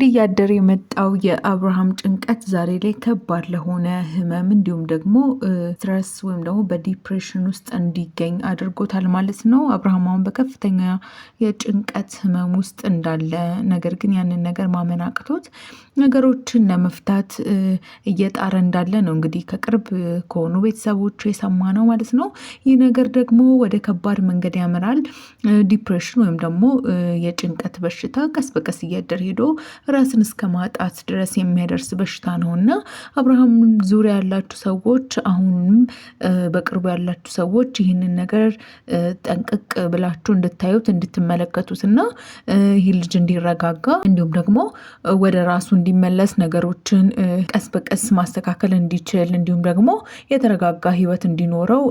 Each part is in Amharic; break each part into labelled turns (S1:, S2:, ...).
S1: እንግዲህ እያደረ የመጣው የአብርሃም ጭንቀት ዛሬ ላይ ከባድ ለሆነ ህመም እንዲሁም ደግሞ ስትረስ ወይም ደግሞ በዲፕሬሽን ውስጥ እንዲገኝ አድርጎታል ማለት ነው። አብርሃም አሁን በከፍተኛ የጭንቀት ህመም ውስጥ እንዳለ ነገር ግን ያንን ነገር ማመን አቅቶት ነገሮችን ለመፍታት እየጣረ እንዳለ ነው እንግዲህ ከቅርብ ከሆኑ ቤተሰቦቹ የሰማነው ማለት ነው። ይህ ነገር ደግሞ ወደ ከባድ መንገድ ያመራል። ዲፕሬሽን ወይም ደግሞ የጭንቀት በሽታ ቀስ በቀስ እያደር ሄዶ ራስን እስከ ማጣት ድረስ የሚያደርስ በሽታ ነው እና አብርሃም ዙሪያ ያላችሁ ሰዎች አሁንም በቅርቡ ያላችሁ ሰዎች ይህንን ነገር ጠንቅቅ ብላችሁ እንድታዩት እንድትመለከቱት እና ይህ ልጅ እንዲረጋጋ እንዲሁም ደግሞ ወደ ራሱ እንዲመለስ ነገሮችን ቀስ በቀስ ማስተካከል እንዲችል እንዲሁም ደግሞ የተረጋጋ ህይወት እንዲኖረው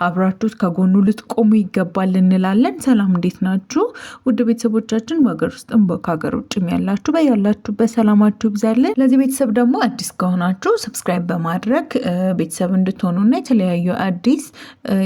S1: አብራችሁት ከጎኑ ልትቆሙ ይገባል እንላለን። ሰላም እንዴት ናችሁ ውድ ቤተሰቦቻችን? በሀገር ውስጥም ከሀገር ውጭም ያላችሁ ያላችሁበት ሰላማችሁ ይብዛልን። ለዚህ ቤተሰብ ደግሞ አዲስ ከሆናችሁ ሰብስክራይብ በማድረግ ቤተሰብ እንድትሆኑና የተለያዩ አዲስ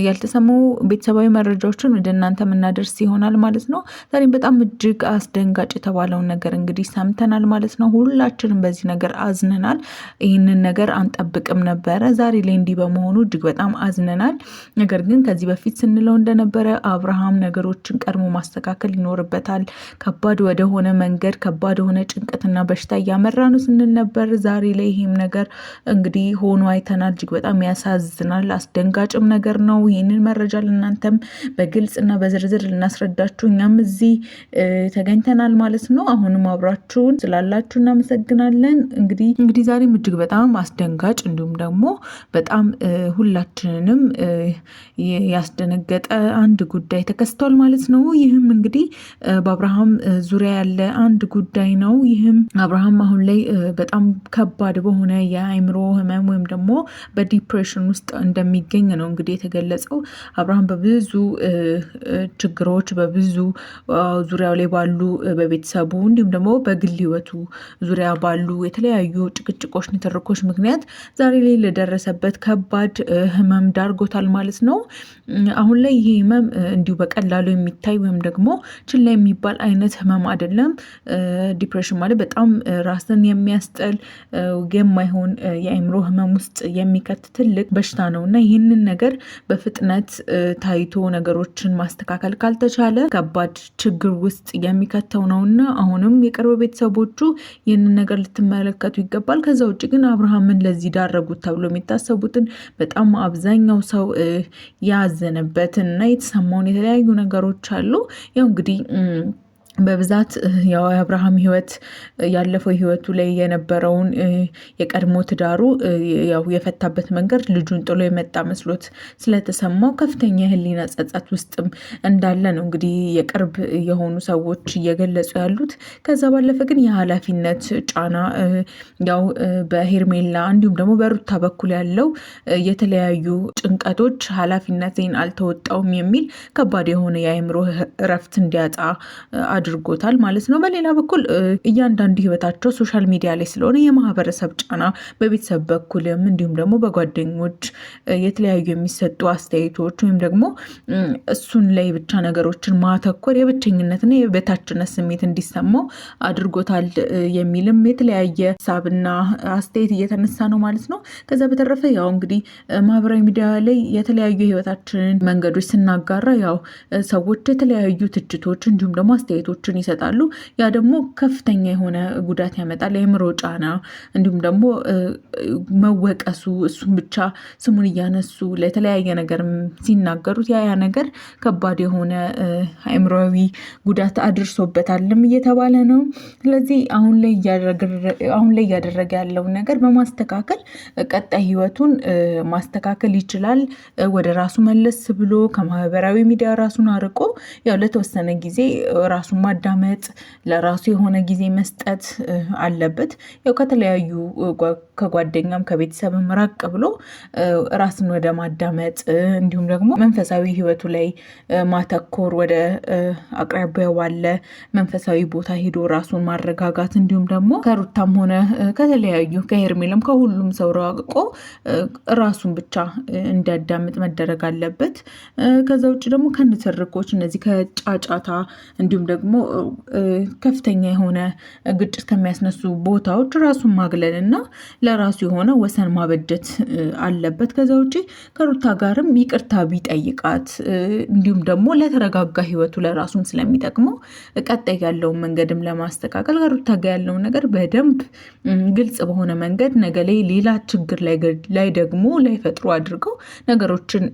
S1: ያልተሰሙ ቤተሰባዊ መረጃዎችን ወደ እናንተ የምናደርስ ይሆናል ማለት ነው። ዛሬም በጣም እጅግ አስደንጋጭ የተባለውን ነገር እንግዲህ ሰምተናል ማለት ነው። ሁላችንም በዚህ ነገር አዝነናል። ይህንን ነገር አንጠብቅም ነበረ። ዛሬ ላይ እንዲህ በመሆኑ እጅግ በጣም አዝነናል። ነገር ግን ከዚህ በፊት ስንለው እንደነበረ አብርሃም ነገሮችን ቀድሞ ማስተካከል ይኖርበታል። ከባድ ወደሆነ መንገድ ከባድ የሆነ ጭንቀትና በሽታ እያመራ ነው ስንል ነበር። ዛሬ ላይ ይህም ነገር እንግዲህ ሆኖ አይተናል። እጅግ በጣም ያሳዝናል። አስደንጋጭም ነገር ነው። ይህንን መረጃ ለእናንተም በግልጽና በዝርዝር ልናስረዳችሁ እኛም እዚህ ተገኝተናል ማለት ነው። አሁንም አብራችሁን ስላላችሁ እናመሰግናለን። እንግዲህ ዛሬም እጅግ በጣም አስደንጋጭ እንዲሁም ደግሞ በጣም ሁላችንንም ያስደነገጠ አንድ ጉዳይ ተከስቷል ማለት ነው። ይህም እንግዲህ በአብርሃም ዙሪያ ያለ አንድ ጉዳይ ነው። ይህም አብርሃም አሁን ላይ በጣም ከባድ በሆነ የአእምሮ ህመም ወይም ደግሞ በዲፕሬሽን ውስጥ እንደሚገኝ ነው እንግዲህ የተገለጸው። አብርሃም በብዙ ችግሮች በብዙ ዙሪያው ላይ ባሉ በቤተሰቡ እንዲሁም ደግሞ በግል ህይወቱ ዙሪያ ባሉ የተለያዩ ጭቅጭቆች፣ ንትርኮች ምክንያት ዛሬ ላይ ለደረሰበት ከባድ ህመም ዳርጎታል ማለት ነው። አሁን ላይ ይሄ ህመም እንዲሁ በቀላሉ የሚታይ ወይም ደግሞ ችላ የሚባል አይነት ህመም አይደለም። ዲፕሬሽን ማለት በጣም ራስን የሚያስጠል የማይሆን የአእምሮ ህመም ውስጥ የሚከት ትልቅ በሽታ ነው እና ይህንን ነገር በፍጥነት ታይቶ ነገሮችን ማስተካከል ካልተቻለ ከባድ ችግር ውስጥ የሚከተው ነው እና አሁንም የቅርብ ቤተሰቦቹ ይህንን ነገር ልትመለከቱ ይገባል። ከዛ ውጭ ግን አብርሃምን ለዚህ ዳረጉት ተብሎ የሚታሰቡትን በጣም አብዛኛው ሰው ያዘነበትን እና የተሰማውን የተለያዩ ነገሮች አሉ። ያው እንግዲህ በብዛት ያው የአብርሃም ህይወት ያለፈው ህይወቱ ላይ የነበረውን የቀድሞ ትዳሩ ያው የፈታበት መንገድ ልጁን ጥሎ የመጣ መስሎት ስለተሰማው ከፍተኛ የህሊና ጸጸት ውስጥም እንዳለ ነው እንግዲህ የቅርብ የሆኑ ሰዎች እየገለጹ ያሉት። ከዛ ባለፈ ግን የኃላፊነት ጫና ያው በሄርሜላ እንዲሁም ደግሞ በሩታ በኩል ያለው የተለያዩ ጭንቀቶች ኃላፊነቴን አልተወጣውም የሚል ከባድ የሆነ የአእምሮ እረፍት እንዲያጣ አድርጎታል ማለት ነው። በሌላ በኩል እያንዳንዱ ህይወታቸው ሶሻል ሚዲያ ላይ ስለሆነ የማህበረሰብ ጫና በቤተሰብ በኩልም እንዲሁም ደግሞ በጓደኞች የተለያዩ የሚሰጡ አስተያየቶች ወይም ደግሞ እሱን ላይ ብቻ ነገሮችን ማተኮር የብቸኝነትና የበታችነት ስሜት እንዲሰማው አድርጎታል የሚልም የተለያየ ሀሳብና አስተያየት እየተነሳ ነው ማለት ነው። ከዛ በተረፈ ያው እንግዲህ ማህበራዊ ሚዲያ ላይ የተለያዩ የህይወታችንን መንገዶች ስናጋራ ያው ሰዎች የተለያዩ ትችቶች እንዲሁም ደግሞ አስተያየቶችን ይሰጣሉ። ያ ደግሞ ከፍተኛ የሆነ ጉዳት ያመጣል። የአእምሮ ጫና እንዲሁም ደግሞ መወቀሱ፣ እሱም ብቻ ስሙን እያነሱ ለተለያየ ነገር ሲናገሩት ያ ነገር ከባድ የሆነ አእምሮዊ ጉዳት አድርሶበታልም እየተባለ ነው። ስለዚህ አሁን ላይ እያደረገ ያለውን ነገር በማስተካከል ቀጣይ ህይወቱን ማስተካከል ይችላል። ወደ ራሱ መለስ ብሎ ከማህበራዊ ሚዲያ ራሱን አርቆ ያው ለተወሰነ ጊዜ ራሱን ማዳመጥ፣ ለራሱ የሆነ ጊዜ መስጠት አለበት። ያው ከተለያዩ ከጓደኛም ከቤተሰብም ራቅ ብሎ ራስን ወደ ማዳመጥ እንዲሁም ደግሞ መንፈሳዊ ህይወቱ ላይ ማተኮር፣ ወደ አቅራቢያው ባለ መንፈሳዊ ቦታ ሄዶ ራሱን ማረጋጋት እንዲሁም ደግሞ ከሩታም ሆነ ከተለያዩ ከሄርሜላም ከሁሉም ሰው ራቆ ራሱን ብቻ እንዲያዳምጥ መደረግ አለበት። ከዛ ውጭ ደግሞ ከንትርኮች እነዚህ ከጫጫታ እንዲሁም ደግሞ ደግሞ ከፍተኛ የሆነ ግጭት ከሚያስነሱ ቦታዎች ራሱን ማግለል እና ለራሱ የሆነ ወሰን ማበጀት አለበት። ከዛ ውጪ ከሩታ ጋርም ይቅርታ ቢጠይቃት እንዲሁም ደግሞ ለተረጋጋ ህይወቱ ለራሱም ስለሚጠቅመው ቀጣይ ያለውን መንገድም ለማስተካከል ከሩታ ጋር ያለውን ነገር በደንብ ግልጽ በሆነ መንገድ ነገ ላይ ሌላ ችግር ላይ ደግሞ ላይፈጥሩ አድርገው ነገሮችን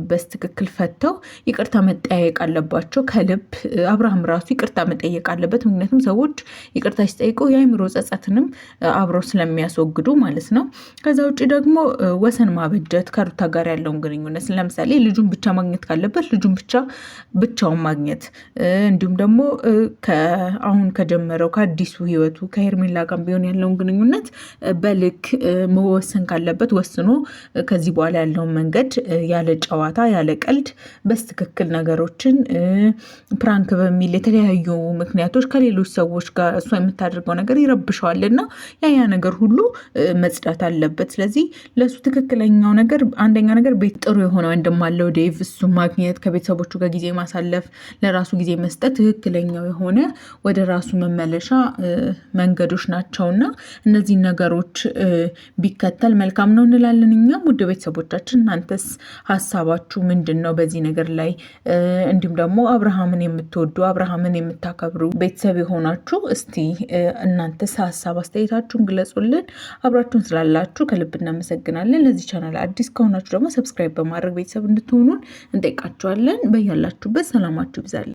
S1: በስትክክል ፈተው ይቅርታ መጠያየቅ አለባቸው። ከልብ አብርሃም ራሱ ይቅርታ መጠየቅ አለበት። ምክንያቱም ሰዎች ይቅርታ ሲጠይቁ የአእምሮ ጸጸትንም አብረው ስለሚያስወግዱ ማለት ነው። ከዛ ውጭ ደግሞ ወሰን ማበጀት ከሩታ ጋር ያለውን ግንኙነት ለምሳሌ ልጁን ብቻ ማግኘት ካለበት ልጁን ብቻውን ማግኘት እንዲሁም ደግሞ አሁን ከጀመረው ከአዲሱ ህይወቱ ከሄርሜላ ጋር ቢሆን ያለውን ግንኙነት በልክ መወሰን ካለበት ወስኖ ከዚህ በኋላ ያለውን መንገድ ያለ ጨዋታ ያለ ቀልድ በስትክክል ነገሮችን ፕራንክ በሚል የተለያዩ ምክንያቶች ከሌሎች ሰዎች ጋር እሷ የምታደርገው ነገር ይረብሸዋል እና ያ ነገር ሁሉ መጽዳት አለበት። ስለዚህ ለእሱ ትክክለኛው ነገር አንደኛ ነገር ቤት ጥሩ የሆነ ወንድም አለው ዴቭ፣ እሱ ማግኘት ከቤተሰቦቹ ጋር ጊዜ ማሳለፍ ለራሱ ጊዜ መስጠት ትክክለኛው የሆነ ወደ ራሱ መመለሻ መንገዶች ናቸውና እነዚህን ነገሮች ቢከተል መልካም ነው እንላለን። እኛም ውድ ቤተሰቦቻችን እናንተስ ሀሳባችሁ ምንድን ነው በዚህ ነገር ላይ? እንዲሁም ደግሞ አብርሃምን የምትወዱ አብርሃምን የምታከብሩ ቤተሰብ የሆናችሁ እስቲ እናንተስ ሀሳብ አስተያየታችሁን ግለጹልን። አብራችሁን ስላላችሁ ከልብ እናመሰግናለን። ለዚህ ቻናል አዲስ ከሆናችሁ ደግሞ ሰብስክራይብ በማድረግ ቤተሰብ እንድትሆኑን እንጠይቃችኋለን። በያላችሁበት ሰላማችሁ ይብዛል።